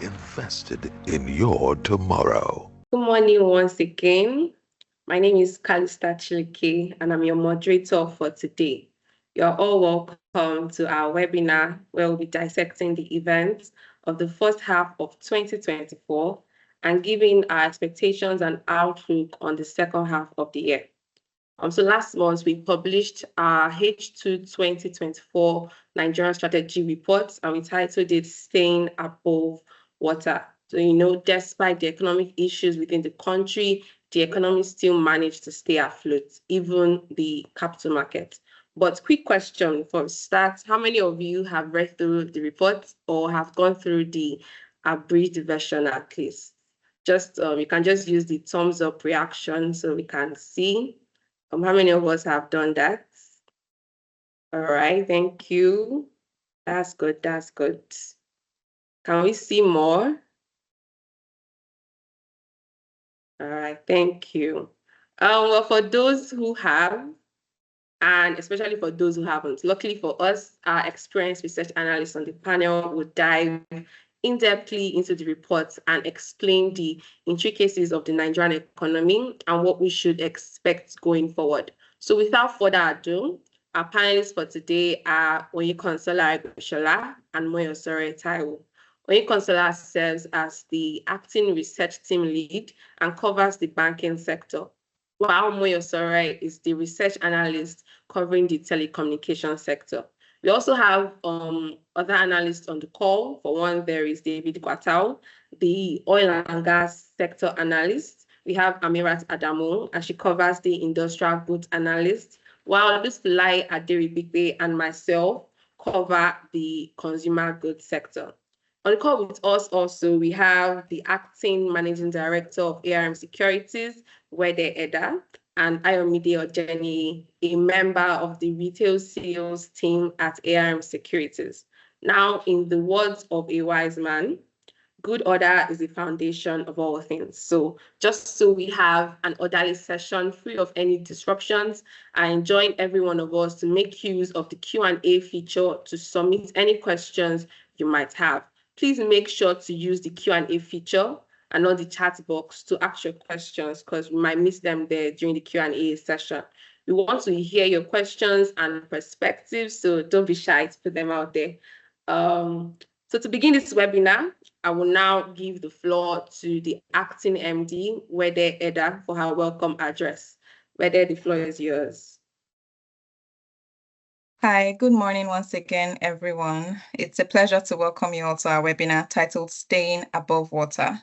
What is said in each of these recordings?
invested in your tomorrow. Good morning once again. My name is Kalista Chilike, and I'm your moderator for today. You're all welcome to our webinar where we'll be dissecting the events of the first half of 2024 and giving our expectations and outlook on the second half of the year. So last month, we published our H2 2024 Nigerian Strategy Report, and we titled it Staying Above Water. So, despite the economic issues within the country, the economy still managed to stay afloat, even the capital market. But quick question for start, how many of you have read through the report or have gone through the abridged version at least? You can just use the thumbs up reaction so we can see. How many of us have done that? All right, thank you. That's good, that's good. Can we see more? All right, thank you. Well, for those who have, and especially for those who haven't, luckily for us, our experienced research analysts on the panel will dive in-depthly into the report and explain the intricacies of the Nigerian economy and what we should expect going forward. So without further ado, our panelists for today are Oyekansola Agoshola and Moyosore Taiwo. Oyekansola serves as the acting research team lead and covers the banking sector, while Moyosore is the research analyst covering the telecommunication sector. We also have other analysts on the call. For one, there is David Kwatau, the oil and gas sector analyst. We have Amirat Adamu, and she covers the industrial goods analyst, while Lusulai Aderibigbe and myself cover the consumer goods sector. On the call with us also, we have the acting managing director of ARM Securities, Wede Eda, and Ayomide Ojeni, a member of the retail sales team at ARM Securities. Now, in the words of a wise man, good order is the foundation of all things. So just so we have an orderly session free of any disruptions, I enjoin every one of us to make use of the Q&A feature to submit any questions you might have. Please make sure to use the Q&A feature and not the chat box to ask your questions, because we might miss them there during the Q&A session. We want to hear your questions and perspectives, so don't be shy to put them out there. So to begin this webinar, I will now give the floor to the acting MD, Wede Eda, for her welcome address. Wede, the floor is yours. Hi, good morning once again, everyone. It's a pleasure to welcome you all to our webinar titled Staying Above Water.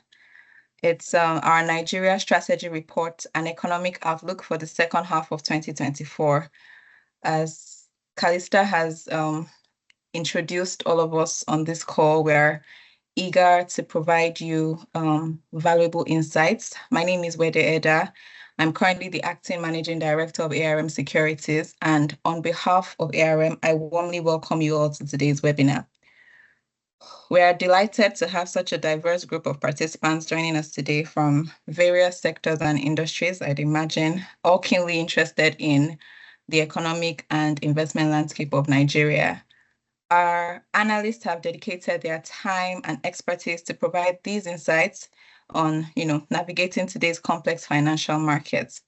It's our Nigeria Strategy Report and Economic Outlook for the second half of 2024. As Kalista has introduced all of us on this call, we're eager to provide you valuable insights. My name is Wede Eda. I'm currently the acting managing director of ARM Securities, and on behalf of ARM, I warmly welcome you all to today's webinar. We are delighted to have such a diverse group of participants joining us today from various sectors and industries, I'd imagine, all keenly interested in the economic and investment landscape of Nigeria. Our analysts have dedicated their time and expertise to provide these insights on, navigating today's complex financial markets.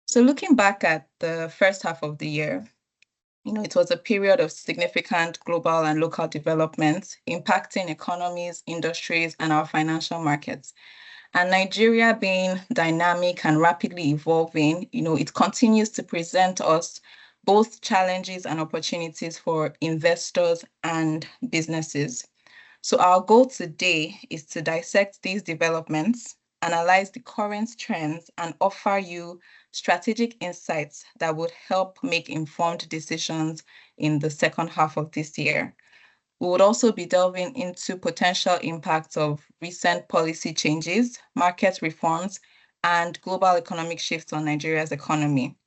So looking back at the first half of the year, it was a period of significant global and local developments impacting economies, industries, and our financial markets. And Nigeria being dynamic and rapidly evolving, it continues to present us both challenges and opportunities for investors and businesses. So our goal today is to dissect these developments, analyze the current trends, and offer you strategic insights that would help make informed decisions in the second half of this year. We would also be delving into potential impacts of recent policy changes, market reforms, and global economic shifts on Nigeria's economy.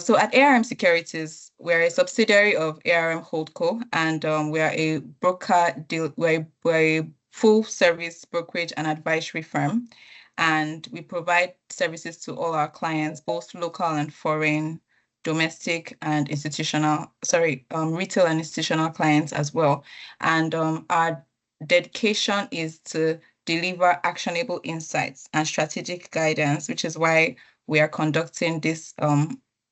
So at ARM Securities, we're a subsidiary of ARM Holdco, and we're a we're a full service brokerage and advisory firm. And we provide services to all our clients, both local and foreign, domestic and retail and institutional clients as well. And our dedication is to deliver actionable insights and strategic guidance, which is why we are conducting this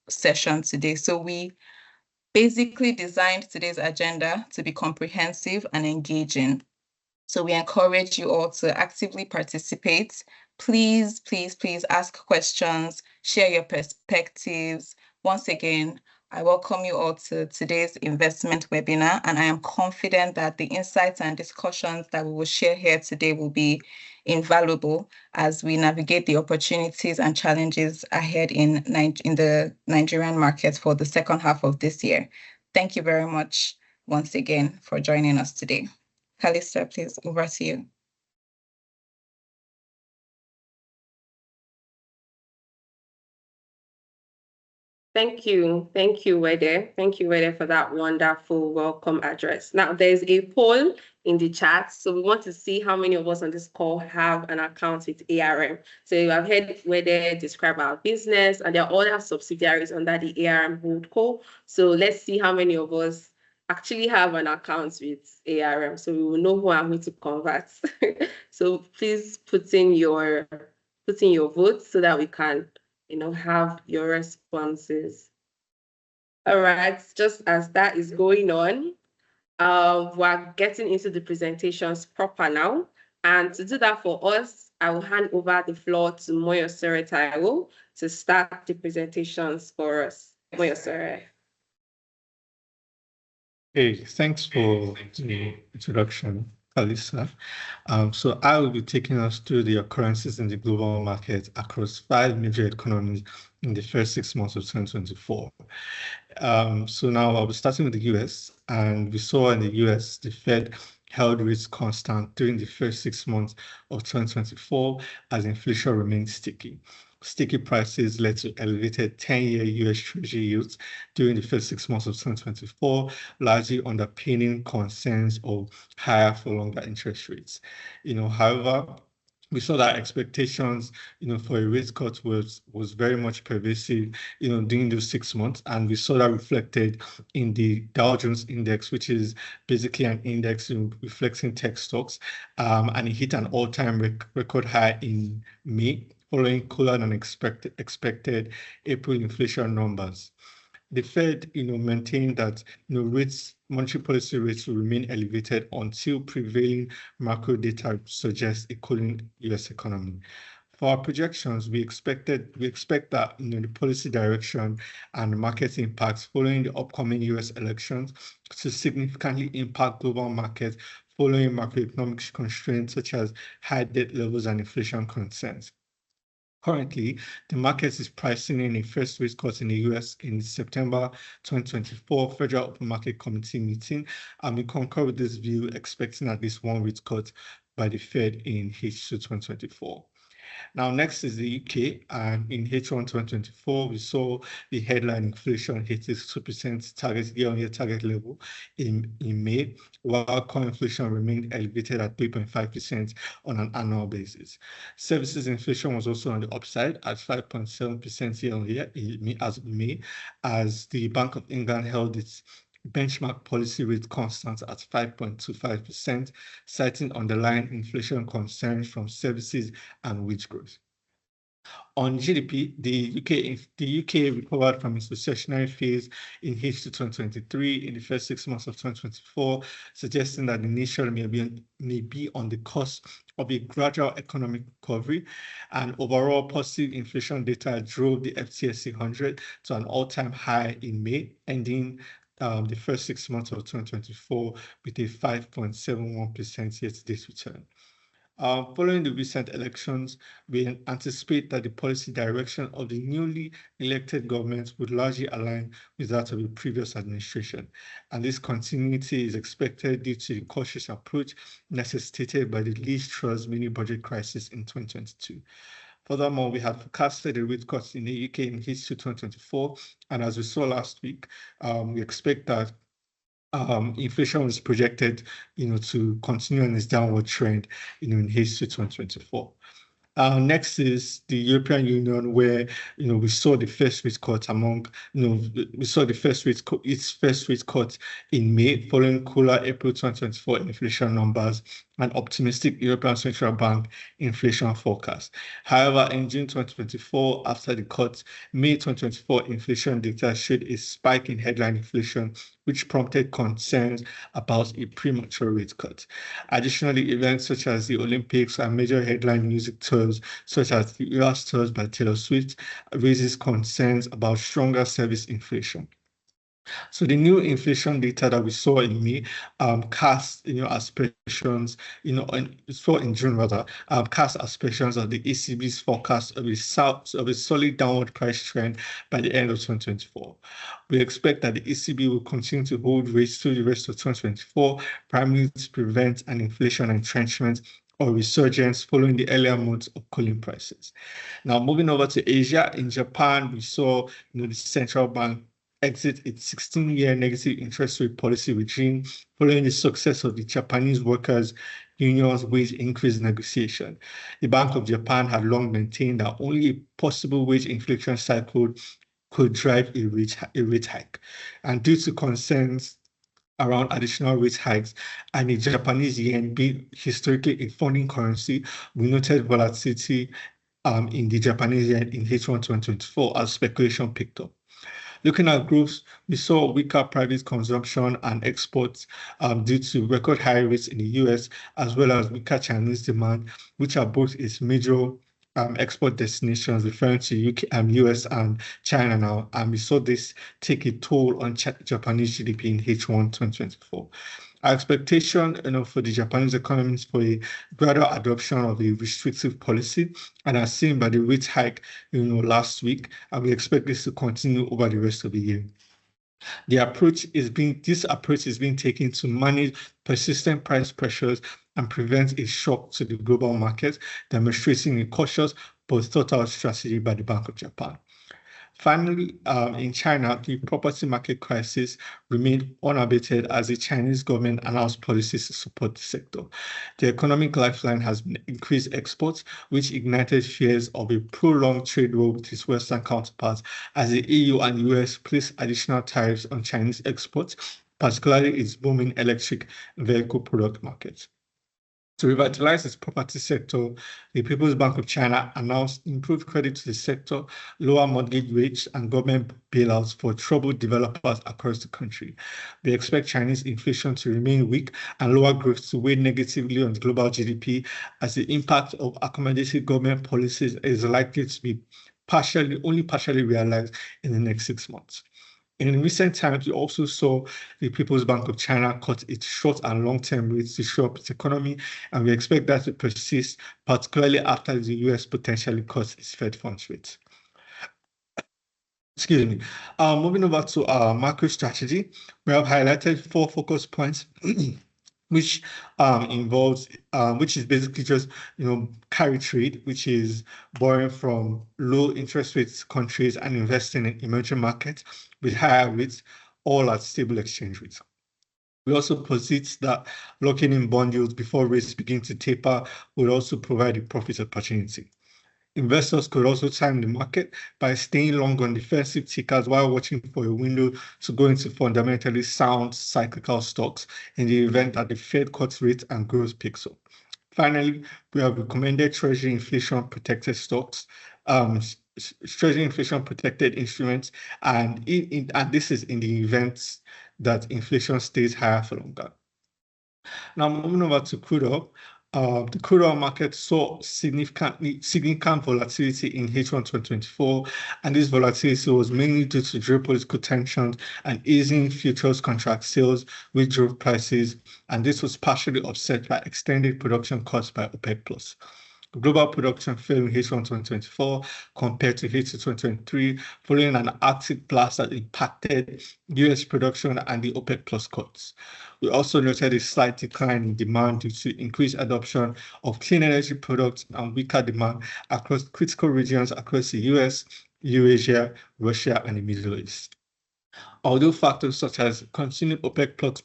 session today. So we basically designed today's agenda to be comprehensive and engaging. So we encourage you all to actively participate. Please, please, please ask questions, share your perspectives. Once again, I welcome you all to today's investment webinar, and I am confident that the insights and discussions that we will share here today will be invaluable as we navigate the opportunities and challenges ahead in the Nigerian market for the second half of this year. Thank you very much once again for joining us today. Calista, please, over to you. Thank you, Wede. Thank you, Wede, for that wonderful welcome address. Now, there's a poll in the chat, so we want to see how many of us on this call have an account with ARM. So you have heard Wede describe our business, and there are other subsidiaries under the ARM holdco. So let's see how many of us actually have an account with ARM, so we will know who I'm going to convert. So please put in your votes so that we can have your responses. All right, just as that is going on, we're getting into the presentations proper now. And to do that for us, I will hand over the floor to Moyosere Taiwo to start the presentations for us. Moyosere. Hey, thanks for the introduction, Alisa. So I will be taking us through the occurrences in the global market across 5 major economies in the first 6 months of 2024. So now I'll be starting with the US, and we saw in the US the Fed held rates constant during the first 6 months of 2024 as inflation remained sticky. Sticky prices led to elevated 10-year US Treasury yields during the first 6 months of 2024, largely underpinning concerns of higher for longer interest rates. However, we saw that expectations, for a rate cut was very much pervasive, during those 6 months, and we saw that reflected in the Dow Jones Index, which is basically an index reflecting tech stocks, and it hit an all-time record high in May, following cooler than expected April inflation numbers. The Fed, maintained that, monetary policy rates will remain elevated until prevailing macro data suggests a cooling U.S. economy. For our projections, we expect that, the policy direction and market impacts following the upcoming U.S. elections to significantly impact global markets following macroeconomic constraints such as high debt levels and inflation concerns. Currently, the market is pricing in a first rate cut in the US in the September 2024 Federal Open Market Committee meeting, and we concur with this view, expecting at least one rate cut by the Fed in H2 2024. Now, next is the UK, and in H1 2024, we saw the headline inflation hit its 2% target year-on-year target level in May, while core inflation remained elevated at 3.5% on an annual basis. Services inflation was also on the upside at 5.7% year-on-year as of May, as the Bank of England held its benchmark policy rate constant at 5.25%, citing underlying inflation concerns from services and wage growth. On GDP, the UK recovered from its recessionary phase in H2 2023 in the first 6 months of 2024, suggesting that the nation may be on the cusp of a gradual economic recovery, and overall positive inflation data drove the FTSE 100 to an all-time high in May, ending the first 6 months of 2024 with a 5.71% year-to-date return. Following the recent elections, we anticipate that the policy direction of the newly elected government would largely align with that of the previous administration, and this continuity is expected due to the cautious approach necessitated by the Liz Truss mini-budget crisis in 2022. Furthermore, we have forecasted a rate cut in the UK in H2 2024, and as we saw last week, we expect that inflation is projected, to continue on its downward trend, in H2 2024. Next is the European Union, where we saw the first rate cut we saw the its first rate cut in May, following cooler April 2024 inflation numbers and optimistic European Central Bank inflation forecast. However, in June 2024, after the cut, May 2024 inflation data showed a spike in headline inflation, which prompted concerns about a premature rate cut. Additionally, events such as the Olympics and major headline music tours, such as the Eras tours by Taylor Swift, raises concerns about stronger service inflation. So the new inflation data that we saw in May cast, aspersions, saw in June rather, cast aspersions of the ECB's forecast of a solid downward price trend by the end of 2024. We expect that the ECB will continue to hold rates through the rest of 2024, primarily to prevent an inflation entrenchment or resurgence following the earlier months of cooling prices. Now, moving over to Asia, in Japan, we saw the central bank exit its 16-year negative interest rate policy regime following the success of the Japanese workers' union's wage increase negotiation. The Bank of Japan had long maintained that only a possible wage inflation cycle could drive a rate hike. And due to concerns around additional rate hikes and the Japanese yen being historically a funding currency, we noted volatility in the Japanese yen in H1 2024 as speculation picked up. Looking at growth, we saw weaker private consumption and exports due to record high rates in the US, as well as weaker Chinese demand, which are both its major export destinations, referring to US and China now. And we saw this take a toll on Japanese GDP in H1 2024. Our expectation, for the Japanese economy is for a gradual adoption of a restrictive policy, and as seen by the rate hike, last week, and we expect this to continue over the rest of the year. This approach is being taken to manage persistent price pressures and prevent a shock to the global market, demonstrating a cautious but thought-out strategy by the Bank of Japan. Finally, in China, the property market crisis remained unabated as the Chinese government announced policies to support the sector. The economic lifeline has been increased exports, which ignited fears of a prolonged trade war with its Western counterparts as the EU and US place additional tariffs on Chinese exports, particularly its booming electric vehicle product market. To revitalize its property sector, the People's Bank of China announced improved credit to the sector, lower mortgage rates, and government bailouts for troubled developers across the country. We expect Chinese inflation to remain weak and lower growth to weigh negatively on global GDP, as the impact of accommodative government policies is likely to be only partially realized in the next 6 months. In recent times, we also saw the People's Bank of China cut its short and long-term rates to shore up its economy, and we expect that to persist, particularly after the US potentially cuts its Fed funds rate. Excuse me. Moving over to our macro strategy, we have highlighted 4 focus points. Which is basically just carry trade, which is borrowing from low interest rates countries and investing in emerging markets with higher rates, all at stable exchange rates. We also posit that locking in bond yields before rates begin to taper will also provide a profit opportunity. Investors could also time the market by staying long on defensive tickers while watching for a window to go into fundamentally sound cyclical stocks in the event that the Fed cuts rates and growth picks up. Finally, we have recommended Treasury inflation protected stocks, Treasury inflation protected instruments, and this is in the event that inflation stays higher for longer. Now, moving over to crude oil. The crude oil market saw significant volatility in H1 2024, and this volatility was mainly due to geopolitical tensions and easing futures contract sales, which drove prices, and this was partially offset by extended production cuts by OPEC+. Global production fell in H1 2024 compared to H2 2023, following an Arctic blast that impacted US production and the OPEC+ cuts. We also noted a slight decline in demand due to increased adoption of clean energy products and weaker demand across critical regions across the US, Eurasia, Russia, and the Middle East. Although factors such as continued OPEC+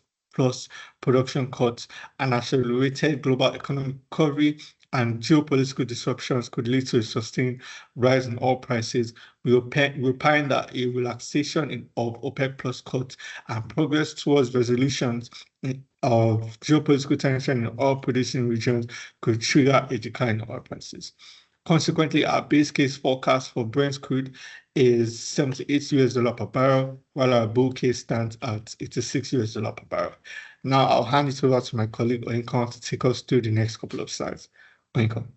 production cuts and accelerated global economic recovery and geopolitical disruptions could lead to a sustained rise in oil prices, we opine that a relaxation of OPEC plus cuts and progress towards resolutions of geopolitical tension in oil-producing regions could trigger a decline in oil prices. Consequently, our base case forecast for Brent crude is $78 per barrel, while our bull case stands at $86 per barrel. Now I'll hand it over to my colleague Oinkan to take us through the next couple of slides. Oinkan.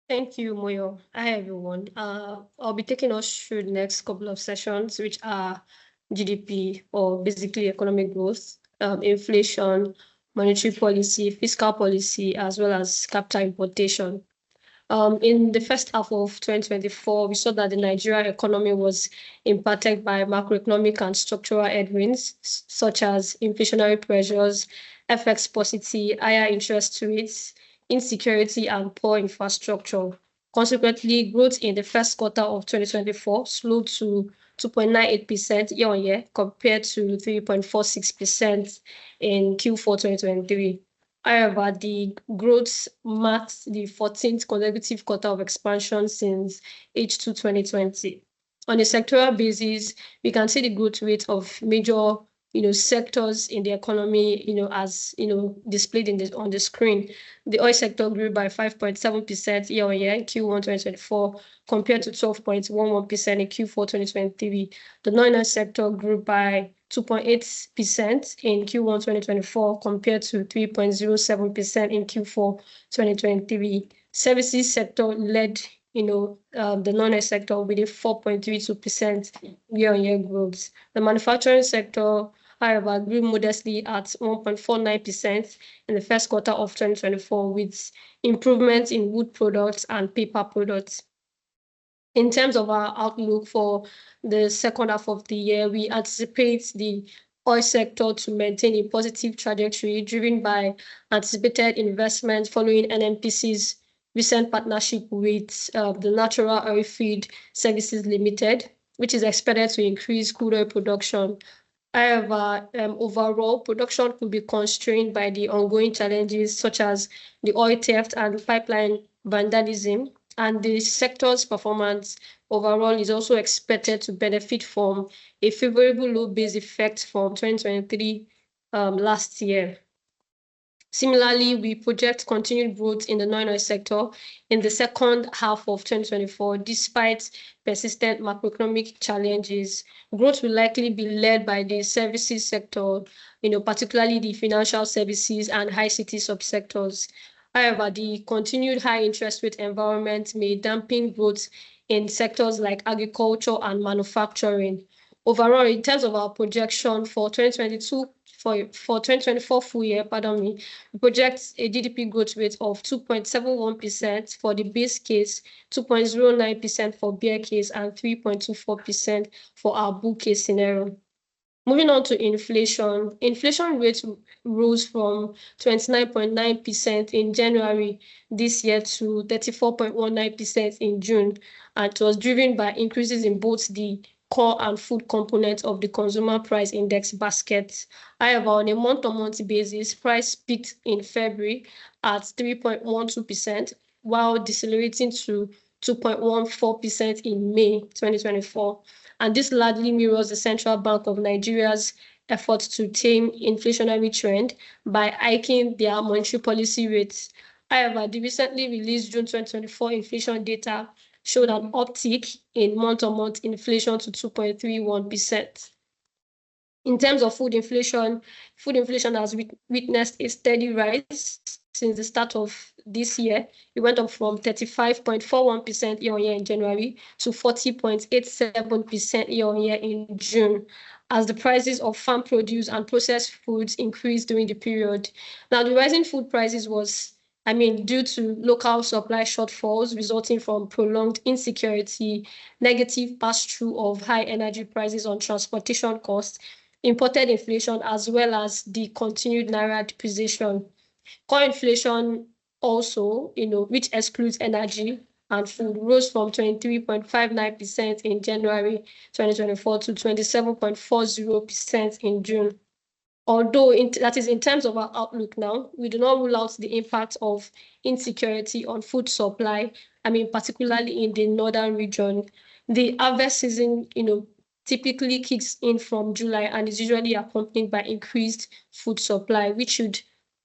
Thank you, Moyo. Hi, everyone. I'll be taking us through the next couple of sessions, which are GDP, or basically economic growth, inflation, monetary policy, fiscal policy, as well as capital importation. In the first half of 2024, we saw that the Nigerian economy was impacted by macroeconomic and structural headwinds, such as inflationary pressures, FX paucity, higher interest rates, insecurity, and poor infrastructure. Consequently, growth in the first quarter of 2024 slowed to 2.98% year-on-year compared to 3.46% in Q4 2023. However, the growth marks the 14th consecutive quarter of expansion since H2 2020. On a sectoral basis, we can see the growth rate of major sectors in the economy, as displayed on the screen. The oil sector grew by 5.7% year-on-year in Q1 2024 compared to 12.11% in Q4 2023. The non-oil sector grew by 2.8% in Q1 2024 compared to 3.07% in Q4 2023. Services sector led the non-oil sector with a 4.32% year-on-year growth. The manufacturing sector, however, grew modestly at 1.49% in the first quarter of 2024, with improvements in wood products and paper products. In terms of our outlook for the second half of the year, we anticipate the oil sector to maintain a positive trajectory driven by anticipated investment following NNPC's recent partnership with the Natural Oil Field Services Limited, which is expected to increase crude oil production. However, overall, production could be constrained by the ongoing challenges such as the oil theft and pipeline vandalism, and the sector's performance overall is also expected to benefit from a favorable low base effect from 2023 last year. Similarly, we project continued growth in the non-oil sector in the second half of 2024, despite persistent macroeconomic challenges. Growth will likely be led by the services sector, particularly the financial services and high city subsectors. However, the continued high interest rate environment may dampen growth in sectors like agriculture and manufacturing. Overall, in terms of our projection for 2024 full year, we project a GDP growth rate of 2.71% for the base case, 2.09% for bear case, and 3.24% for our bull case scenario. Moving on to inflation. Inflation rate rose from 29.9% in January this year to 34.19% in June, and it was driven by increases in both the core and food components of the consumer price index basket. However, on a month-on-month basis, price peaked in February at 3.12%, while decelerating to 2.14% in May 2024. And this largely mirrors the Central Bank of Nigeria's efforts to tame inflationary trend by hiking their monetary policy rates. However, the recently released June 2024 inflation data showed an uptick in month-on-month inflation to 2.31%. In terms of food inflation has witnessed a steady rise since the start of this year. It went up from 35.41% year-on-year in January to 40.87% year-on-year in June, as the prices of farm produce and processed foods increased during the period. Now, the rising food prices was due to local supply shortfalls resulting from prolonged insecurity, negative pass-through of high energy prices on transportation costs, imported inflation, as well as the continued naira depreciation. Core inflation also, which excludes energy and food, rose from 23.59% in January 2024 to 27.40% in June. Although that is in terms of our outlook now, we do not rule out the impact of insecurity on food supply. I mean, particularly in the northern region, the harvest season, typically kicks in from July and is usually accompanied by increased food supply, which should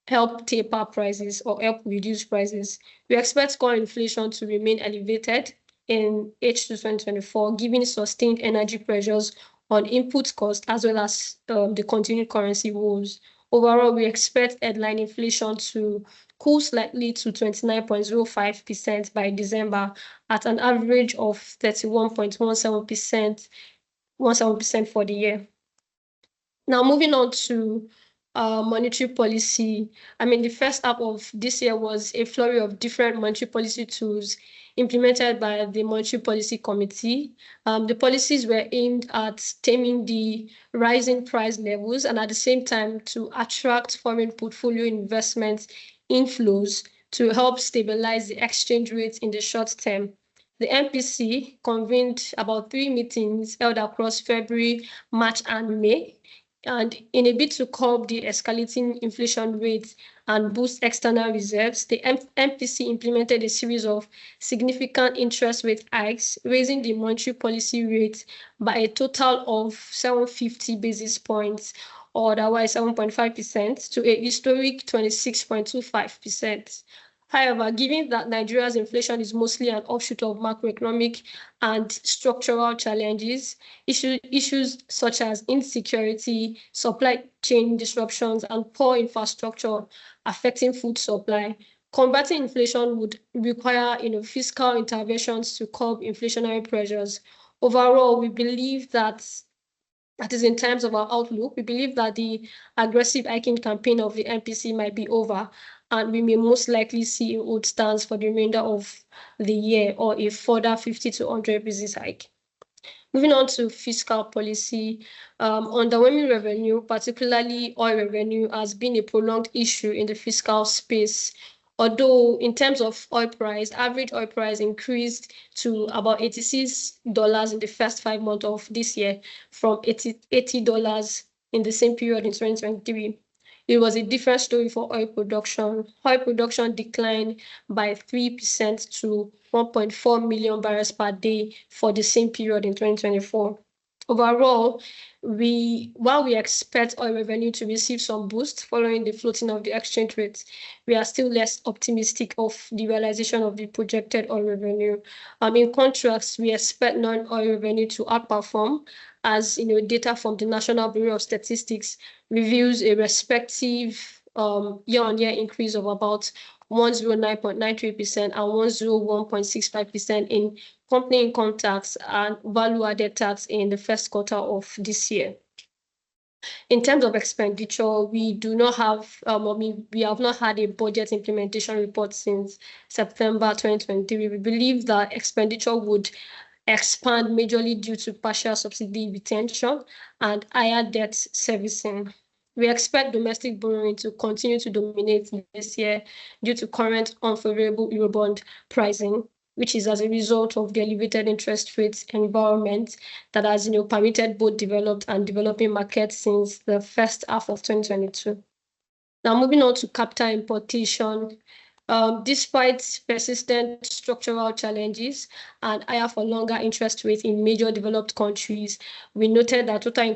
help taper prices or help reduce prices. We expect core inflation to remain elevated in H2 2024, given sustained energy pressures on input costs as well as the continued currency woes. Overall, we expect headline inflation to cool slightly to 29.05% by December at an average of 31.17% for the year. Now, moving on to monetary policy. I mean, the first half of this year was a flurry of different monetary policy tools implemented by the Monetary Policy Committee. The policies were aimed at taming the rising price levels and at the same time to attract foreign portfolio investment inflows to help stabilize the exchange rate in the short term. The MPC convened about 3 meetings held across February, March, and May. And in a bid to curb the escalating inflation rates and boost external reserves, the MPC implemented a series of significant interest rate hikes, raising the monetary policy rate by a total of 750 basis points, or otherwise 7.5%, to a historic 26.25%. However, given that Nigeria's inflation is mostly an offshoot of macroeconomic and structural challenges, issues such as insecurity, supply chain disruptions, and poor infrastructure affecting food supply, combating inflation would require fiscal interventions to curb inflationary pressures. Overall, we believe that is in terms of our outlook, we believe that the aggressive hiking campaign of the MPC might be over, and we may most likely see a hold stance for the remainder of the year or a further 50 to 100 basis hike. Moving on to fiscal policy, underwhelming revenue, particularly oil revenue, has been a prolonged issue in the fiscal space. Although in terms of oil price, average oil price increased to about $86 in the first 5 months of this year from $80 in the same period in 2023. It was a different story for oil production. Oil production declined by 3% to 1.4 million barrels per day for the same period in 2024. Overall, while we expect oil revenue to receive some boost following the floating of the exchange rate, we are still less optimistic of the realization of the projected oil revenue. In contrast, we expect non-oil revenue to outperform, as data from the National Bureau of Statistics reveals a respective year-on-year increase of about 109.93% and 101.65% in company income tax and value-added tax in the first quarter of this year. In terms of expenditure, we do not have, we have not had a budget implementation report since September 2023. We believe that expenditure would expand majorly due to partial subsidy retention and higher debt servicing. We expect domestic borrowing to continue to dominate this year due to current unfavorable Eurobond pricing, which is as a result of the elevated interest rates environment that has permitted both developed and developing markets since the first half of 2022. Now, moving on to capital importation. Despite persistent structural challenges and higher for longer interest rates in major developed countries, we noted that total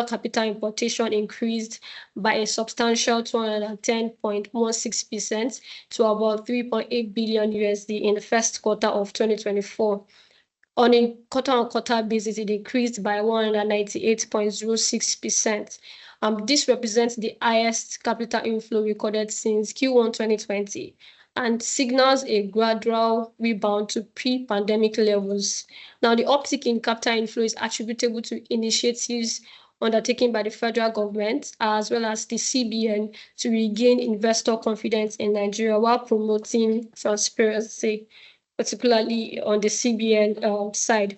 capital importation increased by a substantial 210.16% to about $3.8 billion USD in the first quarter of 2024. On a quarter-on-quarter basis, it increased by 198.06%. This represents the highest capital inflow recorded since Q1 2020 and signals a gradual rebound to pre-pandemic levels. Now, the uptick in capital inflow is attributable to initiatives undertaken by the federal government as well as the CBN to regain investor confidence in Nigeria while promoting transparency, particularly on the CBN side.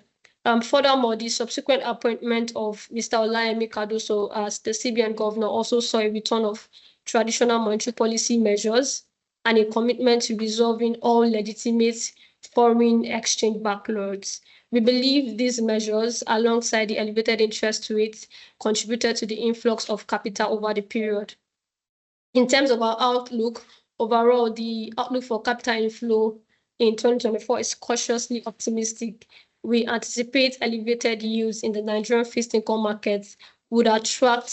Furthermore, the subsequent appointment of Mr. Olayemi Cardoso as the CBN governor also saw a return of traditional monetary policy measures and a commitment to resolving all legitimate foreign exchange backlogs. We believe these measures, alongside the elevated interest rates, contributed to the influx of capital over the period. In terms of our outlook, overall, the outlook for capital inflow in 2024 is cautiously optimistic. We anticipate elevated yields in the Nigerian fixed income markets would attract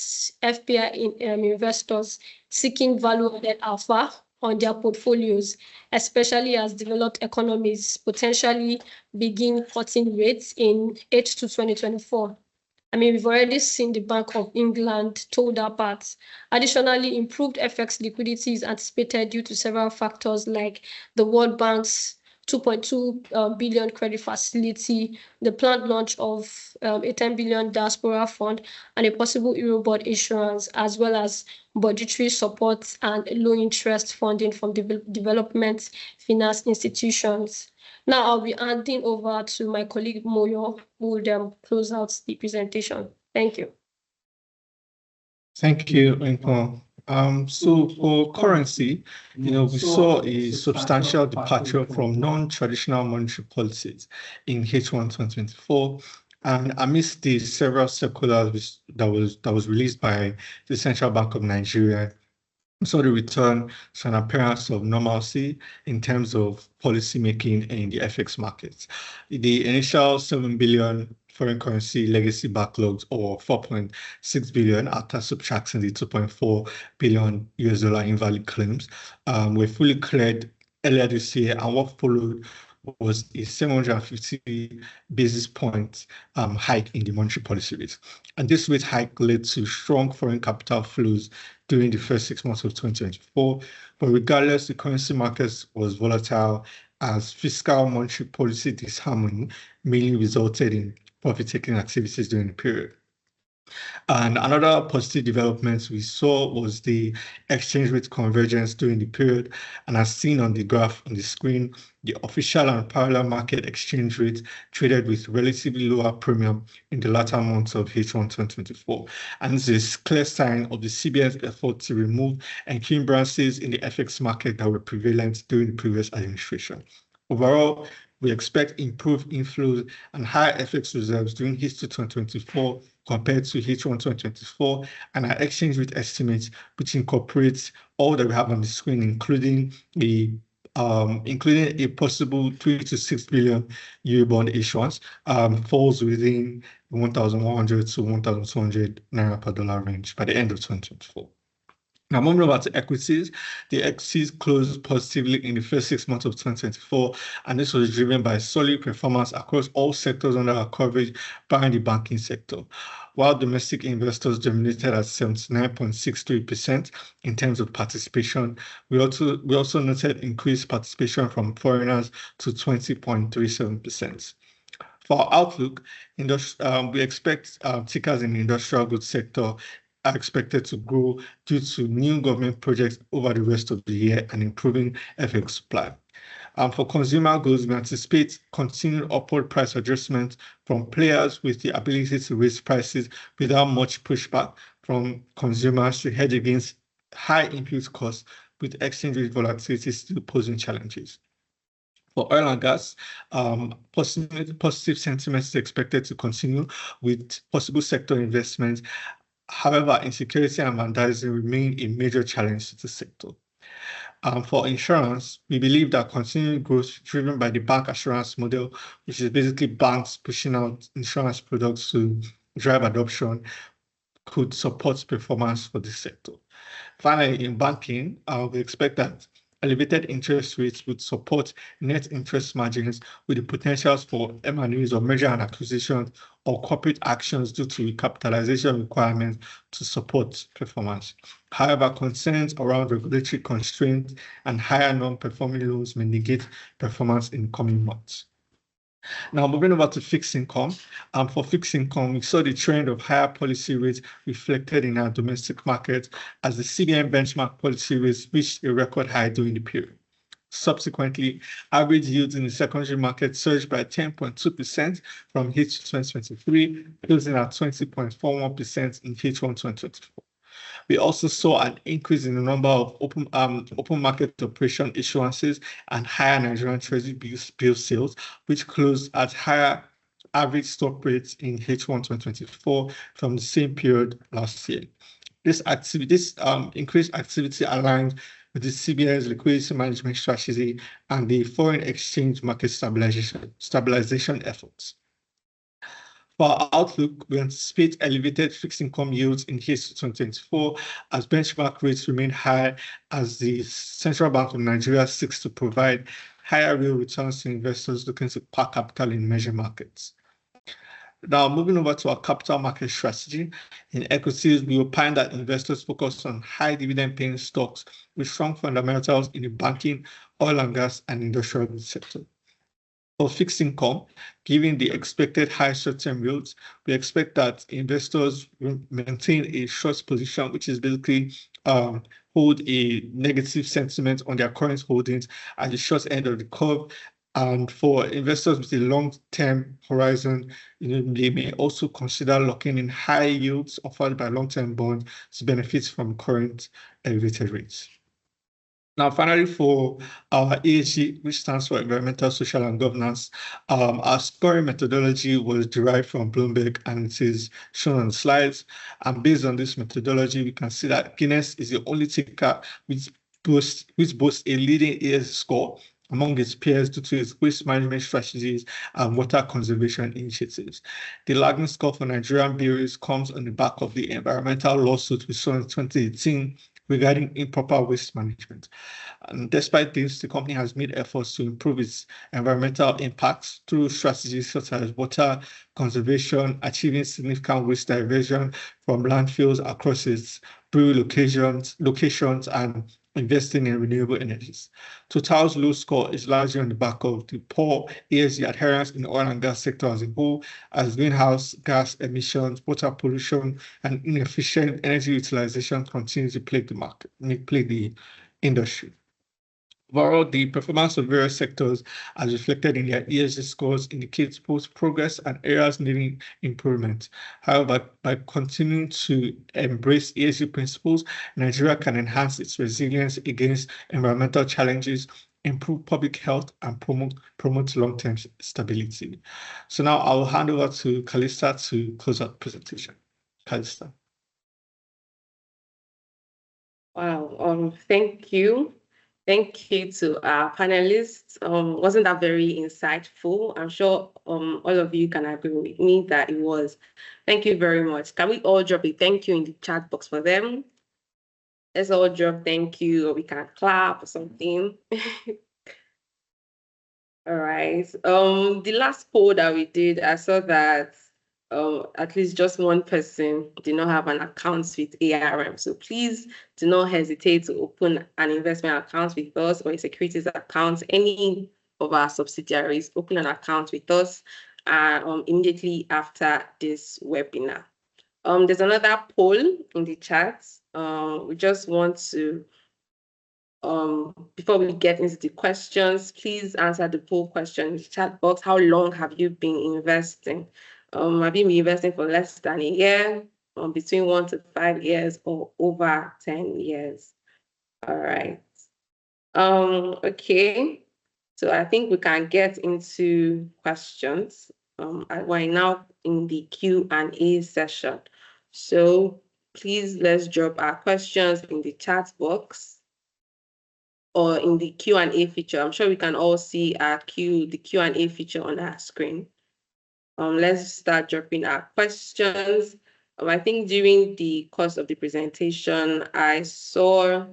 FPI investors seeking value-added alpha on their portfolios, especially as developed economies potentially begin cutting rates in H2 2024. We've already seen the Bank of England toe that part. Additionally, improved FX liquidity is anticipated due to several factors like the World Bank's 2.2 billion credit facility, the planned launch of a 10 billion diaspora fund, and a possible Eurobond issuance, as well as budgetary support and low interest funding from development finance institutions. Now I'll be handing over to my colleague Moyo, who will then close out the presentation. Thank you. Thank you, Info. So for currency, we saw a substantial departure from non-traditional monetary policies in H1 2024. And amidst the several circulars that was released by the Central Bank of Nigeria, we saw the return to an appearance of normalcy in terms of policy making in the FX markets. The initial 7 billion foreign currency legacy backlogs, or 4.6 billion after subtracting the 2.4 billion US dollar invalid claims, were fully cleared earlier this year, and what followed was a 750 basis point hike in the monetary policy rate. And this rate hike led to strong foreign capital flows during the first 6 months of 2024. But regardless, the currency markets was volatile as fiscal monetary policy disharmony mainly resulted in profit-taking activities during the period. And another positive development we saw was the exchange rate convergence during the period. And as seen on the graph on the screen, the official and parallel market exchange rate traded with relatively lower premium in the latter months of H1 2024. And this is a clear sign of the CBN's effort to remove encumbrances in the FX market that were prevalent during the previous administration. Overall, we expect improved inflows and higher FX reserves during H2 2024 compared to H1 2024, and our exchange rate estimates, which incorporates all that we have on the screen, including a possible 3 to 6 billion Eurobond issuance, falls within 1,100 to 1,200 naira per dollar range by the end of 2024. Now, moving over to equities, the equities closed positively in the first 6 months of 2024, and this was driven by solid performance across all sectors under our coverage by the banking sector. While domestic investors dominated at 79.63% in terms of participation, we also noted increased participation from foreigners to 20.37%. For our outlook, we expect tickers in the industrial goods sector are expected to grow due to new government projects over the rest of the year and improving FX supply. For consumer goods, we anticipate continued upward price adjustments from players with the ability to raise prices without much pushback from consumers to hedge against high input costs, with exchange rate volatility still posing challenges. For oil and gas, positive sentiment is expected to continue with possible sector investments. However, insecurity and vandalism remain a major challenge to the sector. For insurance, we believe that continued growth driven by the bank assurance model, which is basically banks pushing out insurance products to drive adoption, could support performance for this sector. Finally, in banking, we expect that elevated interest rates would support net interest margins with the potentials for M&As or merger and acquisitions or corporate actions due to recapitalization requirements to support performance. However, concerns around regulatory constraints and higher non-performing loans may negate performance in coming months. Now, moving over to fixed income. For fixed income, we saw the trend of higher policy rates reflected in our domestic market as the CBN benchmark policy rates reached a record high during the period. Subsequently, average yields in the secondary market surged by 10.2% from H2 2023, closing at 20.41% in H1 2024. We also saw an increase in the number of open market operation issuances and higher Nigerian Treasury bill sales, which closed at higher average stock rates in H1 2024 from the same period last year. This increased activity aligns with the CBN's liquidity management strategy and the foreign exchange market stabilization efforts. For our outlook, we anticipate elevated fixed income yields in H2 2024 as benchmark rates remain high as the Central Bank of Nigeria seeks to provide higher real returns to investors looking to park capital in measure markets. Now, moving over to our capital market strategy. In equities, we will find that investors focus on high dividend-paying stocks with strong fundamentals in the banking, oil and gas, and industrial goods sector. For fixed income, given the expected high short-term yields, we expect that investors will maintain a short position, which is basically hold a negative sentiment on their current holdings at the short end of the curve. And for investors with a long-term horizon, they may also consider locking in high yields offered by long-term bonds to benefit from current elevated rates. Now, finally, for our ESG, which stands for Environmental, Social, and Governance, our scoring methodology was derived from Bloomberg, and it is shown on the slides. And based on this methodology, we can see that Guinness is the only ticker which boasts a leading ESG score among its peers due to its waste management strategies and water conservation initiatives. The lagging score for Nigerian breweries comes on the back of the environmental lawsuit we saw in 2018 regarding improper waste management. And despite this, the company has made efforts to improve its environmental impacts through strategies such as water conservation, achieving significant waste diversion from landfills across its brewery locations, and investing in renewable energies. Total's low score is largely on the back of the poor ESG adherence in the oil and gas sector as a whole, as greenhouse gas emissions, water pollution, and inefficient energy utilization continue to plague the industry. Overall, the performance of various sectors as reflected in their ESG scores indicates both progress and areas needing improvement. However, by continuing to embrace ESG principles, Nigeria can enhance its resilience against environmental challenges, improve public health, and promote long-term stability. So now I will hand over to Calista to close out the presentation. Calista. Wow, thank you. Thank you to our panelists. Wasn't that very insightful? I'm sure all of you can agree with me that it was. Thank you very much. Can we all drop a thank you in the chat box for them? Let's all drop thank you, or we can clap or something. All right. The last poll that we did, I saw that at least just one person did not have an account with ARM. So please do not hesitate to open an investment account with us or a securities account, any of our subsidiaries. Open an account with us immediately after this webinar. There's another poll in the chat. We just want to, before we get into the questions, please answer the poll question in the chat box. How long have you been investing? Have you been investing for less than a year, between 1 to 5 years, or over 10 years? All right. Okay. So I think we can get into questions. We're now in the Q&A session. So please let's drop our questions in the chat box or in the Q&A feature. I'm sure we can all see the Q&A feature on our screen. Let's start dropping our questions. I think during the course of the presentation, I saw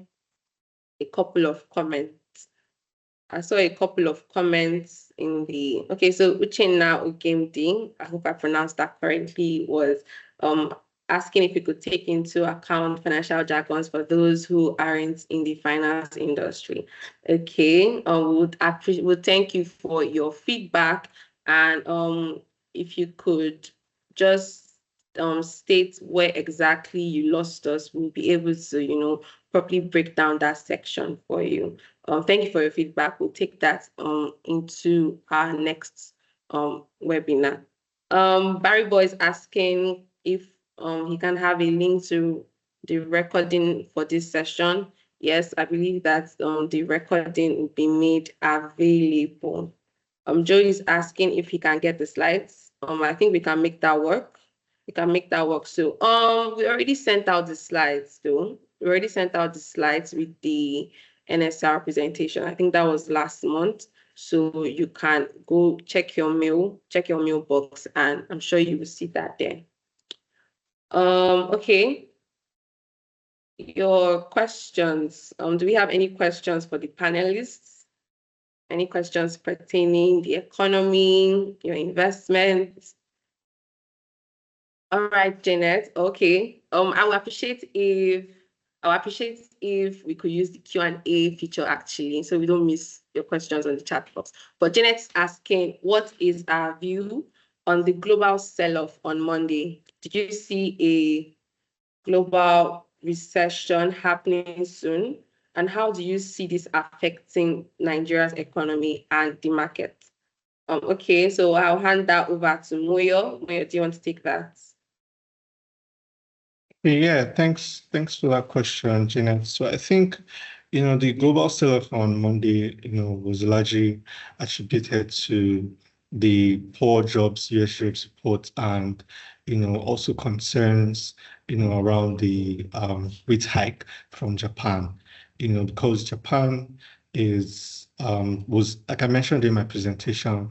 a couple of comments. In the, okay, so Uchenna Ugemdi, I hope I pronounced that correctly, was asking if we could take into account financial jargons for those who aren't in the finance industry. Okay, we would thank you for your feedback, and if you could just state where exactly you lost us, we'll be able to, properly break down that section for you. Thank you for your feedback. We'll take that into our next webinar. Barry Boy is asking if he can have a link to the recording for this session. Yes, I believe that the recording will be made available. Joe is asking if he can get the slides. I think we can make that work. We can make that work. So we already sent out the slides though. We already sent out the slides with the NSR presentation. I think that was last month. So you can go check your mailbox, and I'm sure you will see that there. Okay. Your questions. Do we have any questions for the panelists? Any questions pertaining the economy, your investments? All right, Janet. Okay. I would appreciate if we could use the Q&A feature actually, so we don't miss your questions on the chat box. But Janet's asking, what is our view on the global sell-off on Monday? Did you see a global recession happening soon? And how do you see this affecting Nigeria's economy and the market? Okay, so I'll hand that over to Moyo. Moyo, do you want to take that? Yeah, thanks for that question, Jeanette. So I think, the global sell-off on Monday, was largely attributed to the poor jobs US report and, also concerns, around the rate hike from Japan, because Japan was, like I mentioned in my presentation,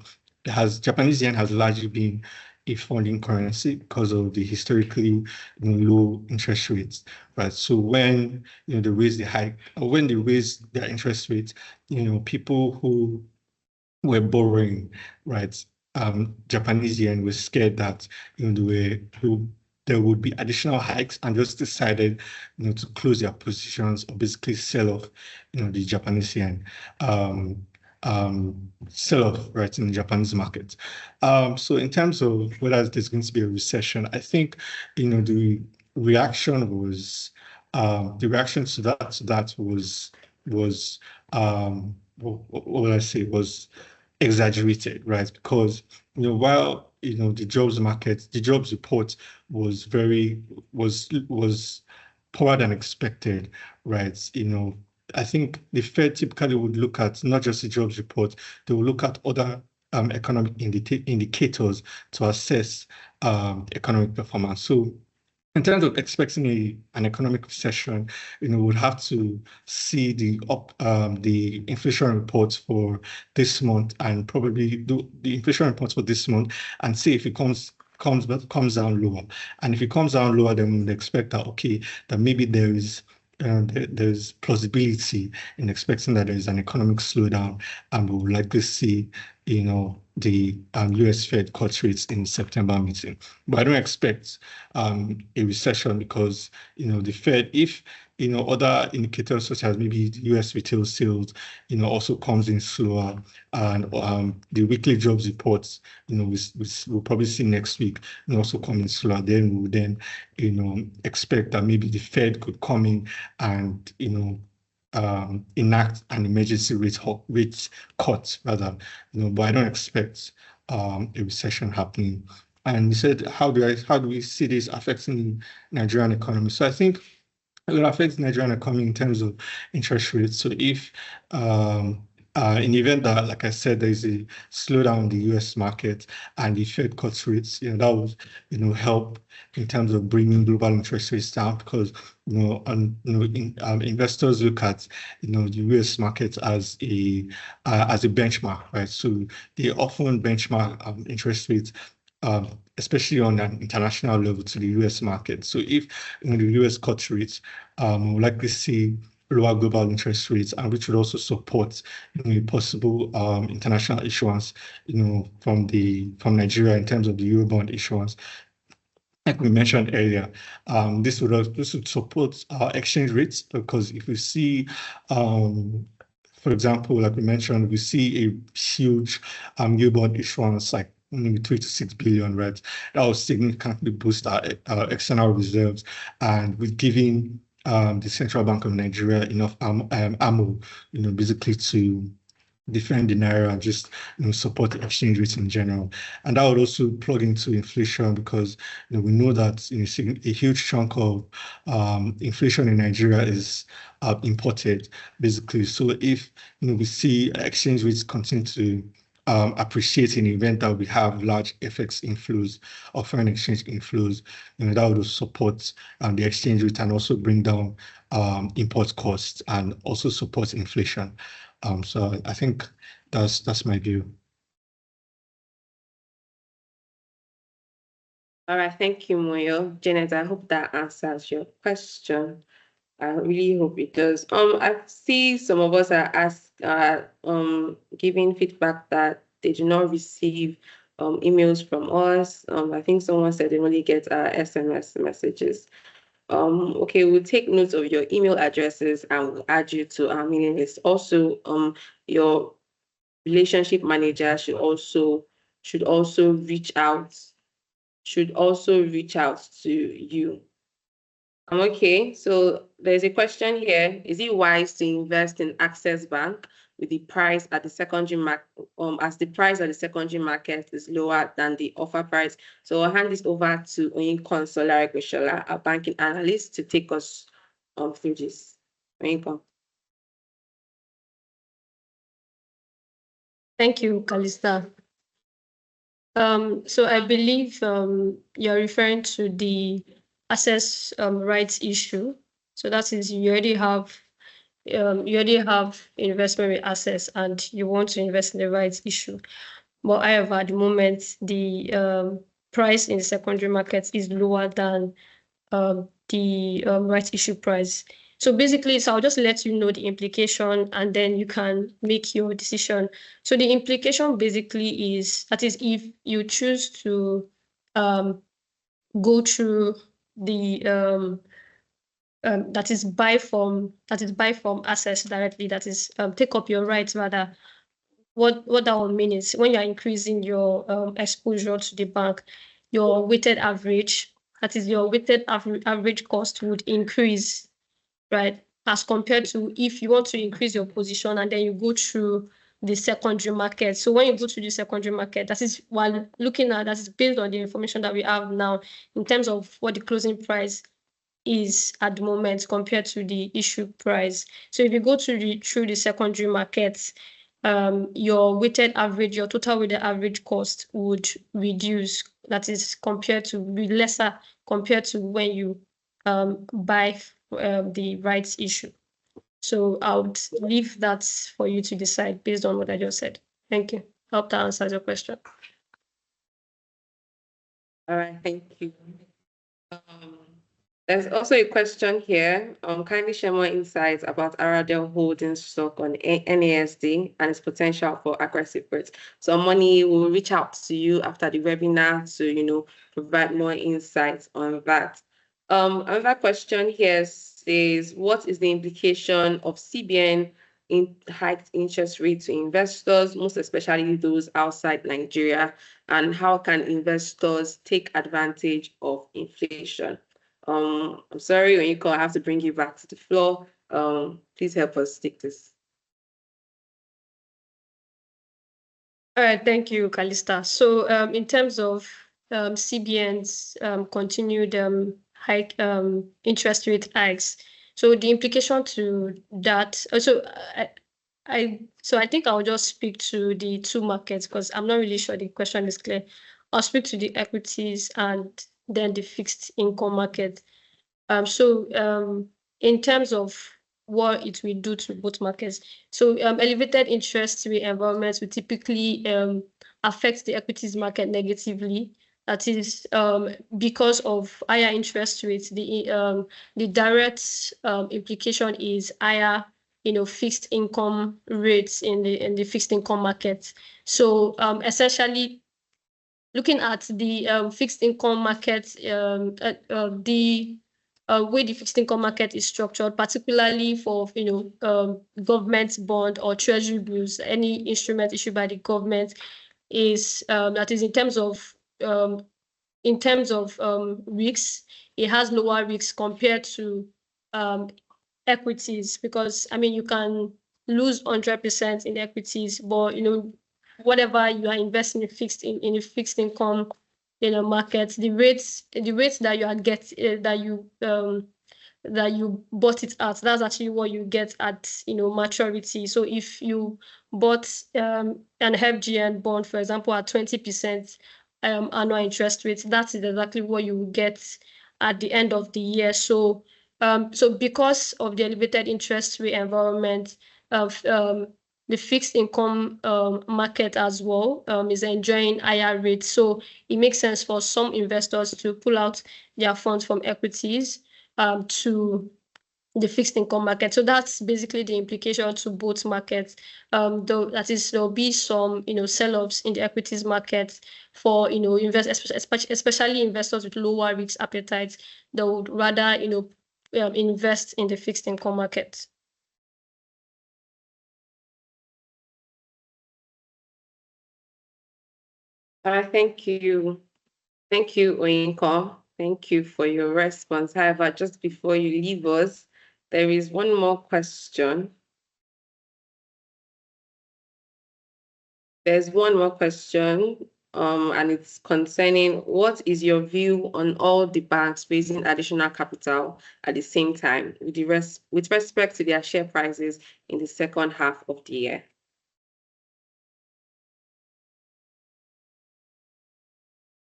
Japanese yen has largely been a funding currency because of the historically low interest rates, right? So when they raise the hike, or when they raise their interest rates, people who were borrowing, right, Japanese yen was scared that there would be additional hikes, and just decided to close their positions or basically sell off the Japanese yen. Sell off right in the Japanese market. So in terms of whether there's going to be a recession, I think the reaction was the reaction to that was what would I say, was exaggerated, right? Because while the jobs report was poorer than expected, right? I think the Fed typically would look at not just the jobs report, they will look at other economic indicators to assess economic performance. So in terms of expecting an economic recession, we'd have to see the inflation reports for this month, and probably do the inflation reports for this month and see if it comes down lower. And if it comes down lower, then we'd expect that maybe there's plausibility in expecting that there is an economic slowdown, and we will likely see, the US Fed cut rates in September meeting. But I don't expect a recession because, the Fed, if, other indicators such as maybe the US retail sales, also comes in slower, and the weekly jobs reports, we'll probably see next week, also come in slower, then we will expect that maybe the Fed could come in and, enact an emergency rate cut rather, but I don't expect a recession happening. And you said, how do we see this affecting the Nigerian economy? So I think it will affect the Nigerian economy in terms of interest rates. So if in the event that, like I said, there's a slowdown in the US market and the Fed cuts rates, that would, help in terms of bringing global interest rates down, because, investors look at, the US market as a benchmark, right? So they often benchmark interest rates, especially on an international level, to the US market. So if the US cuts rates, we'll likely see lower global interest rates, and which would also support a possible international issuance, from Nigeria in terms of the Eurobond issuance. Like we mentioned earlier, this would support our exchange rates, because if we see, for example, like we mentioned, we see a huge Eurobond issuance, like maybe 3 to 6 billion, right? That will significantly boost our external reserves, and with giving the Central Bank of Nigeria enough ammo, basically to defend the naira and just support the exchange rate in general. And that would also plug into inflation because we know that a huge chunk of inflation in Nigeria is imported, basically. So if we see exchange rates continue to appreciate in the event that we have large FX inflows or foreign exchange inflows, that would support the exchange rate and also bring down import costs and also support inflation. So I think that's my view. All right, thank you, Moyo. Janet, I hope that answers your question. I really hope it does. I see some of us are giving feedback that they do not receive emails from us. I think someone said they only get SMS messages. Okay, we'll take note of your email addresses and we'll add you to our mailing list. Also, your relationship manager should also reach out to you. Okay, so there's a question here. Is it wise to invest in Access Bank with the price at the secondary market, as the price at the secondary market is lower than the offer price? So I'll hand this over to Oyinkan Solarek-Oshola, a banking analyst, to take us through this. Oyinkan. Thank you, Kalista. So I believe you're referring to the access rights issue. So that is you already have investment with access and you want to invest in the rights issue. But however, at the moment, the price in the secondary market is lower than the rights issue price. So basically, I'll just let you know the implication and then you can make your decision. So the implication basically is, that is, if you choose to go through the that is buy from access directly, that is take up your rights rather. What that will mean is when you're increasing your exposure to the bank, your weighted average, that is your weighted average cost would increase, right? As compared to if you want to increase your position and then you go through the secondary market. So when you go to the secondary market, that is while looking at, that is based on the information that we have now in terms of what the closing price is at the moment compared to the issue price. So if you go through the secondary markets, your total weighted average cost would reduce. That is be lesser compared to when you buy the rights issue. So I would leave that for you to decide based on what I just said. Thank you. I hope that answers your question. All right, thank you. There's also a question here. Kindly share more insights about Aradel holding stock on NASD and its potential for aggressive rates. So Money will reach out to you after the webinar to provide more insights on that. Another question here says, what is the implication of CBN in hiked interest rates to investors, most especially those outside Nigeria, and how can investors take advantage of inflation? I'm sorry, Oyinkan, I have to bring you back to the floor. Please help us take this. All right, thank you, Kalista. So in terms of CBN's continued hike interest rate hikes, so the implication to that, I think I'll just speak to the two markets because I'm not really sure the question is clear. I'll speak to the equities and then the fixed income market. In terms of what it will do to both markets, so elevated interest rate environments will typically affect the equities market negatively. That is because of higher interest rates. The direct implication is higher, fixed income rates in the fixed income market. So essentially, looking at the fixed income market, the way the fixed income market is structured, particularly for government bond or treasury bills, any instrument issued by the government, is that is in terms of risks, it has lower risks compared to equities, because you can lose 100% in equities, but whatever you are investing in a fixed income market, the rates that you are that you bought it at, that's actually what you get at maturity. So if you bought an FGN bond, for example, at 20% annual interest rate, that is exactly what you will get at the end of the year. So so because of the elevated interest rate environment of the fixed income market as well is enjoying higher rates. So it makes sense for some investors to pull out their funds from equities to the fixed income market. So that's basically the implication to both markets. Though that is, there'll be some sell-offs in the equities market for especially investors with lower risk appetite that would rather invest in the fixed income market. Thank you. Thank you, Oyinkan. Thank you for your response. However, just before you leave us, there is one more question. There's one more question, and it's concerning what is your view on all the banks raising additional capital at the same time with respect to their share prices in the second half of the year?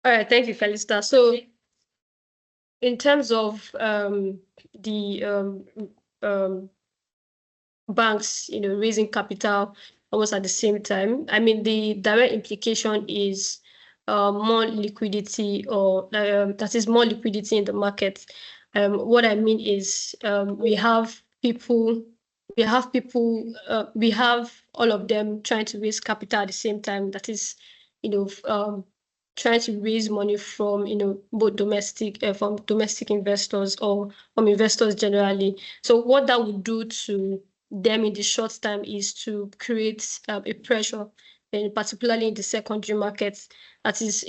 All right, thank you, Felista. So in terms of the banks, raising capital almost at the same time, I mean, the direct implication is more liquidity, or that is more liquidity in the market. What I mean is we have all of them trying to raise capital at the same time. That is, trying to raise money from both domestic investors or from investors generally. So what that would do to them in the short term is to create a pressure, and particularly in the secondary markets. That is,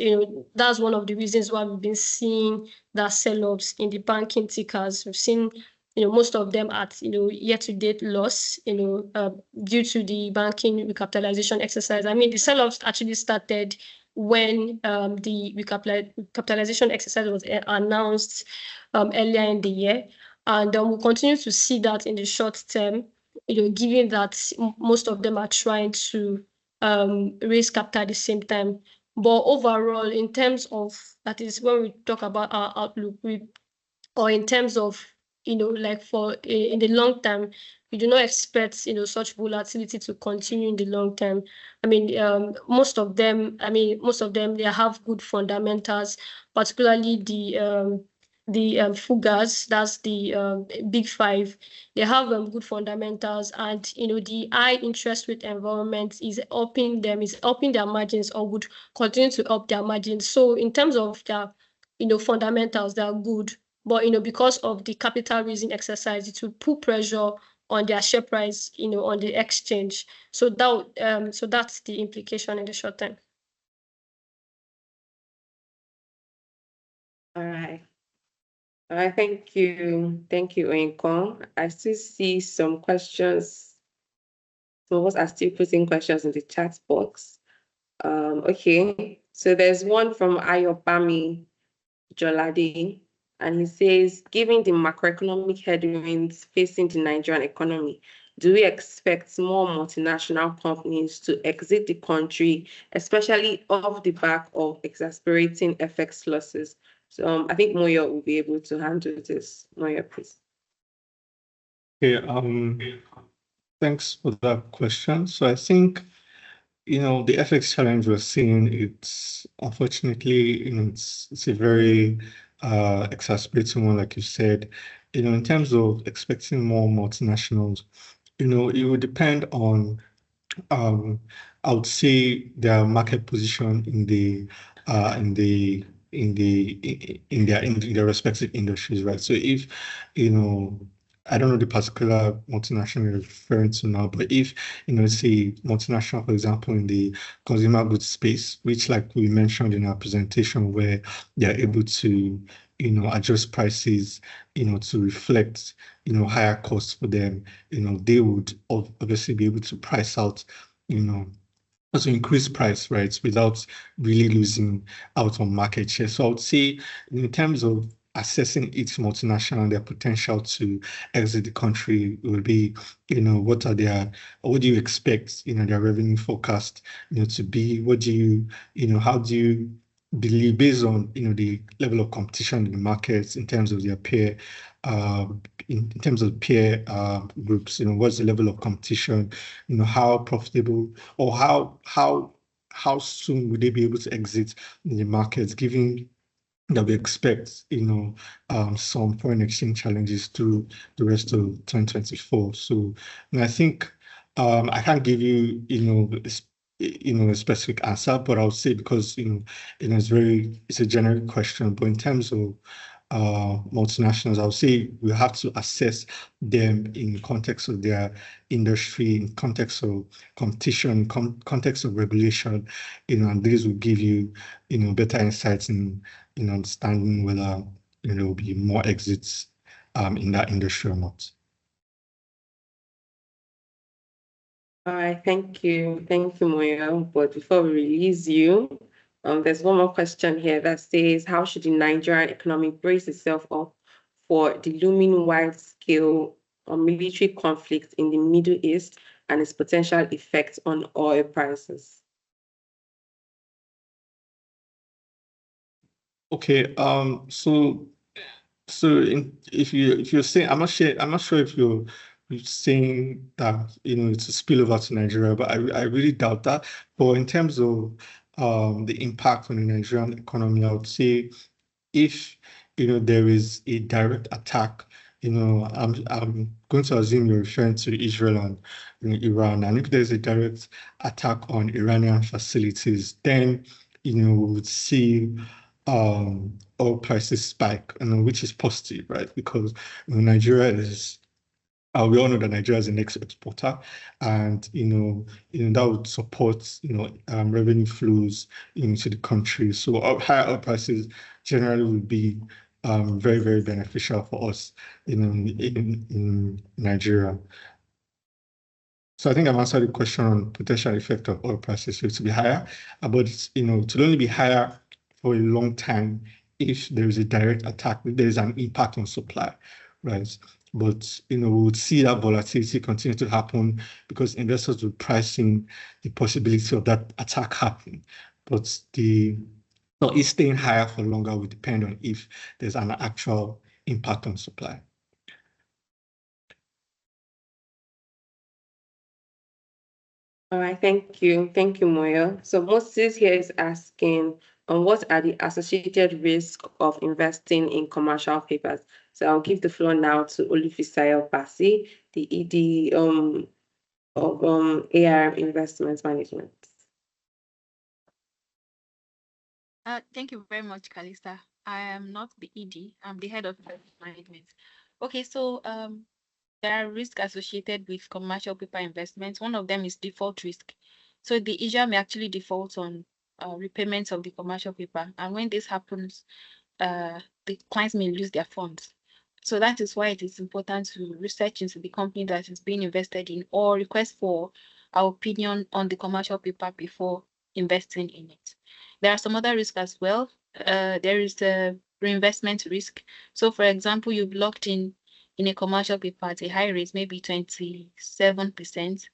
that's one of the reasons why we've been seeing that sell-offs in the banking tickers. We've seen most of them at year-to-date loss due to the banking recapitalization exercise. I mean, the sell-offs actually started when the recapitalization exercise was announced earlier in the year, and we'll continue to see that in the short term, given that most of them are trying to raise capital at the same time. But overall, in terms of, that is when we talk about our outlook, or in terms of like for in the long term, we do not expect such volatility to continue in the long term. I mean, most of them they have good fundamentals, particularly the FUGAs, that's the big five. They have good fundamentals, and the high interest rate environment is helping their margins, or would continue to help their margins. So in terms of their fundamentals, they are good. But because of the capital raising exercise, it will put pressure on their share price, on the exchange. So that's the implication in the short term. All right. Thank you, Oyinkan. I still see some questions. Some of us are still putting questions in the chat box. Okay, so there's one from Ayobami Jolade, and he says, given the macroeconomic headwinds facing the Nigerian economy, do we expect more multinational companies to exit the country, especially off the back of exasperating FX losses? So I think Moyo will be able to handle this. Moyo, please. Okay, thanks for that question. So I think, the FX challenge we're seeing, it's unfortunately, it's a very exasperating one, like you said. In terms of expecting more multinationals, it would depend on, I would say, their market position in their respective industries, right? So if, I don't know the particular multinational you're referring to now, but if, say multinational, for example, in the consumer goods space, which like we mentioned in our presentation, where they're able to, adjust prices, to reflect, higher costs for them, they would obviously be able to price out, also increase price, right, without really losing out on market share. So I would say in terms of assessing each multinational and their potential to exit the country will be, what do you expect, their revenue forecast, to be? What do how do you believe based on, the level of competition in the markets in terms of their peer, uh, in terms of peer groups, what's the level of competition, how profitable or how soon would they be able to exit the markets, given that we expect, some foreign exchange challenges through the rest of 2024. So, and I think I can't give you, a specific answer, but I would say because it's a generic question. But in terms of multinationals, I would say we have to assess them in context of their industry, in context of competition, context of regulation, and these will give you, better insights in understanding whether there will be more exits in that industry or not. All right, thank you. Thank you, Moyo. But before we release you, there's one more question here that says, how should the Nigerian economy brace itself up for the looming wide-scale military conflict in the Middle East and its potential effects on oil prices? Okay, if you're saying, I'm not sure if you're saying that it's a spillover to Nigeria, but I really doubt that. But in terms of the impact on the Nigerian economy, I would say if there is a direct attack, I'm going to assume you're referring to Israel and Iran, and if there's a direct attack on Iranian facilities, then we would see oil prices spike, which is positive, right? Because Nigeria is we all know that Nigeria is an exporter, and that would support revenue flows into the country. So higher oil prices generally would be very, very beneficial for us in Nigeria. So I think I've answered the question on potential effect of oil prices. So it to be higher, but it will only be higher for a long time if there is a direct attack, if there is an impact on supply, right? But we would see that volatility continue to happen because investors will price in the possibility of that attack happening. But it staying higher for longer will depend on if there's an actual impact on supply. All right, thank you. Thank you, Moyo. So Moses here is asking, what are the associated risks of investing in commercial papers? So I'll give the floor now to Olufisayo Basi, the ED of ARM Investment Management. Thank you very much, Kalista. I am not the ED, I'm the head of investment management. Okay, so there are risks associated with commercial paper investments. One of them is default risk. So the issuer may actually default on repayments of the commercial paper. And when this happens, the clients may lose their funds. So that is why it is important to research into the company that is being invested in or request for our opinion on the commercial paper before investing in it. There are some other risks as well. There is the reinvestment risk. So for example, you've locked in a commercial paper at a high rate, maybe 27%.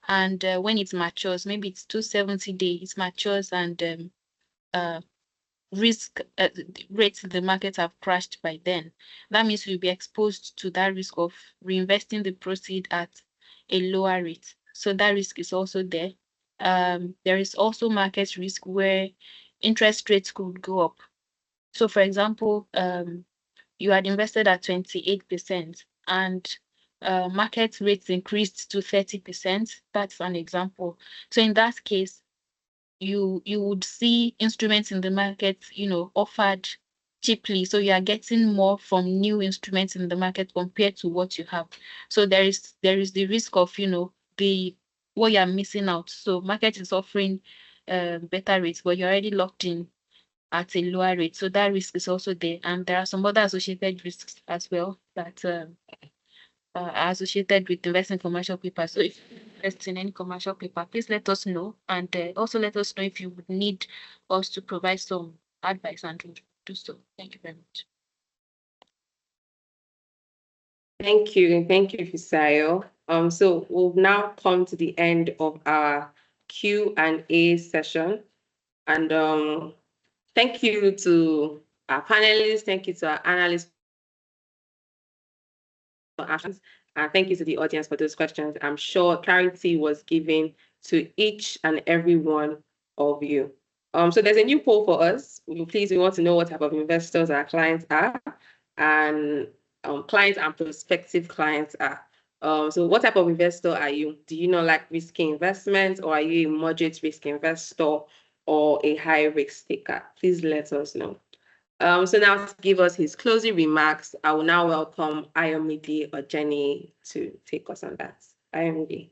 And when it matures, maybe it's 270 days, it matures and risk rates in the market have crashed by then. That means you'll be exposed to that risk of reinvesting the proceed at a lower rate. So that risk is also there. There is also market risk where interest rates could go up. So for example, you had invested at 28% and market rates increased to 30%. That's an example. So in that case, you would see instruments in the market, offered cheaply. So you are getting more from new instruments in the market compared to what you have. So there is the risk of, what you're missing out. So market is offering better rates, but you're already locked in at a lower rate. So that risk is also there. And there are some other associated risks as well that are associated with investing in commercial paper. So if you invest in any commercial paper, please let us know. And also let us know if you would need us to provide some advice and to do so. Thank you very much. Thank you. Thank you, Fisayo. So we've now come to the end of our Q&A session. And thank you to our panelists. Thank you to our analysts for actions. And thank you to the audience for those questions. I'm sure clarity was given to each and every one of you. So there's a new poll for us. Please, we want to know what type of investors our clients are, and clients and prospective clients are. So what type of investor are you? Do you not like risky investments, or are you a moderate risk investor or a high risk taker? Please let us know. So now to give us his closing remarks, I will now welcome Ayomide or Jenny to take us on that. Ayomide.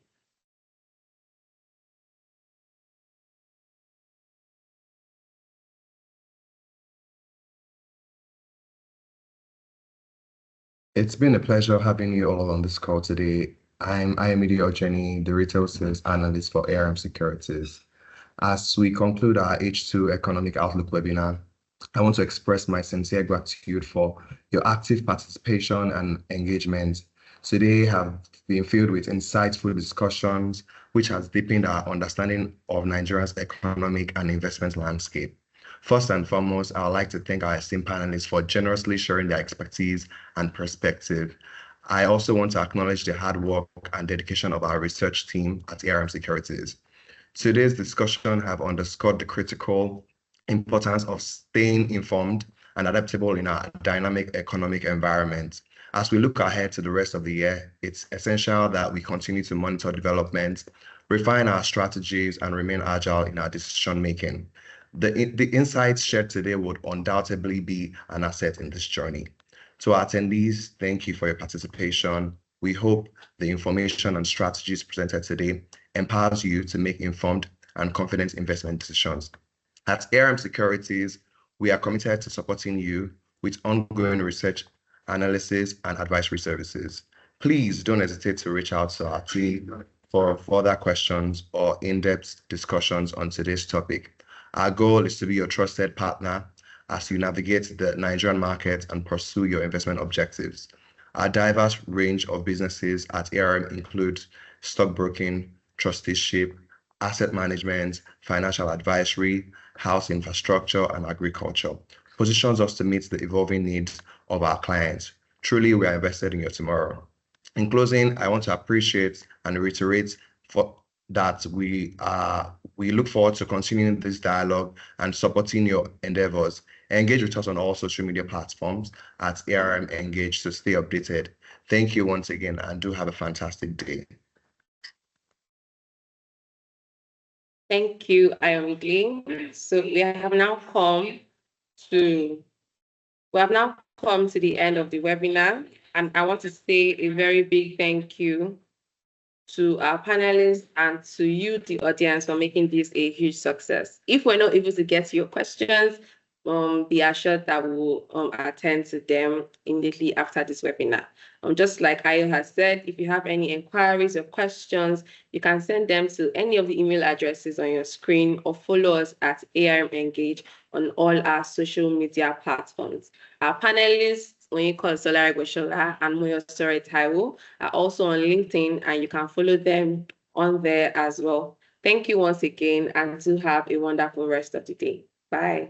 It's been a pleasure having you all on this call today. I'm Ayomide Ojeni, the Retail Sales Analyst for ARM Securities. As we conclude our H2 Economic Outlook webinar, I want to express my sincere gratitude for your active participation and engagement. Today have been filled with insightful discussions, which has deepened our understanding of Nigeria's economic and investment landscape. First and foremost, I would like to thank our esteemed panelists for generously sharing their expertise and perspective. I also want to acknowledge the hard work and dedication of our research team at ARM Securities. Today's discussion have underscored the critical importance of staying informed and adaptable in our dynamic economic environment. As we look ahead to the rest of the year, it's essential that we continue to monitor developments, refine our strategies, and remain agile in our decision-making. The insights shared today would undoubtedly be an asset in this journey. To our attendees, thank you for your participation. We hope the information and strategies presented today empowers you to make informed and confident investment decisions. At ARM Securities, we are committed to supporting you with ongoing research, analysis, and advisory services. Please don't hesitate to reach out to our team for further questions or in-depth discussions on today's topic. Our goal is to be your trusted partner as you navigate the Nigerian market and pursue your investment objectives. Our diverse range of businesses at ARM include stockbroking, trusteeship, asset management, financial advisory, house infrastructure, and agriculture. Positions us to meet the evolving needs of our clients. Truly, we are invested in your tomorrow. In closing, I want to appreciate and reiterate that we look forward to continuing this dialogue and supporting your endeavors. Engage with us on all social media platforms at ARM Engage to stay updated. Thank you once again, and do have a fantastic day. Thank you, Ayomide. So we have now come to the end of the webinar, and I want to say a very big thank you to our panelists and to you, the audience, for making this a huge success. If we're not able to get to your questions, be assured that we will attend to them immediately after this webinar. Just like Ayo has said, if you have any inquiries or questions, you can send them to any of the email addresses on your screen, or follow us at ARM Engage on all our social media platforms. Our panelists, Onyeka Osolaregbe and Moyosore Taiwo, are also on LinkedIn, and you can follow them on there as well. Thank you once again, and do have a wonderful rest of the day. Bye.